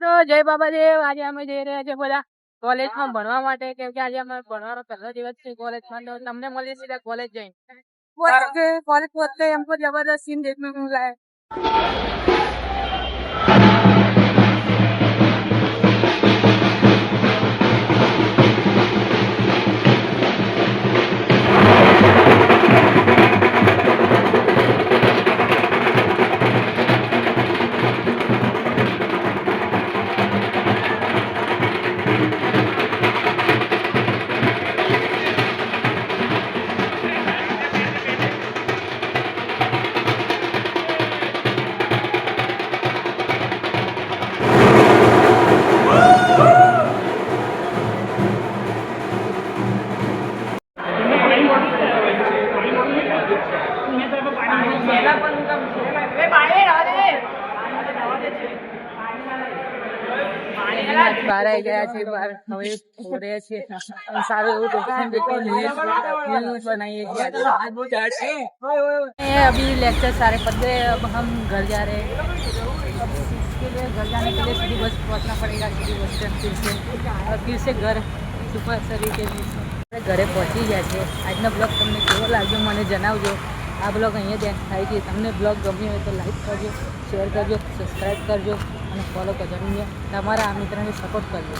તો જય બાબાદેવ. આજે અમે જઈ રહ્યા છીએ બધા કોલેજમાં ભણવા માટે, કેમ કે આજે અમે ભણવાનો પહેલો દિવસ છે કોલેજમાં. તો તમને મળીએ સીધા કોલેજ જઈને. कॉलेज पहुंचते ही हमको जबरदस्त सीन देखने को मिला है. બહાર આવી ગયા છે, બહાર હવે રહ્યા છીએ. સારું એવું बनाइए. अभी लेक्चर सारे पढ़ गए, अब हम घर जा रहे हैं. इसके लिए घर जाने के लिए सीधी बस पहुंचना पड़ेगा, सीधी बस स्टैंड फिर से, और फिर से घर सुपर सरी के बीच ઘરે પહોંચી ગયા છે. આજનો બ્લોગ તમને કેવો લાગ્યો મને જણાવજો. આ બ્લોગ અહીંયા જ થાય છે. તમને બ્લોગ ગમ્યો હોય તો લાઈક કરજો, શેર કરજો, સબસ્ક્રાઈબ કરજો અને ફોલો કરજો. તમારા આ મિત્રને સપોર્ટ કરજો.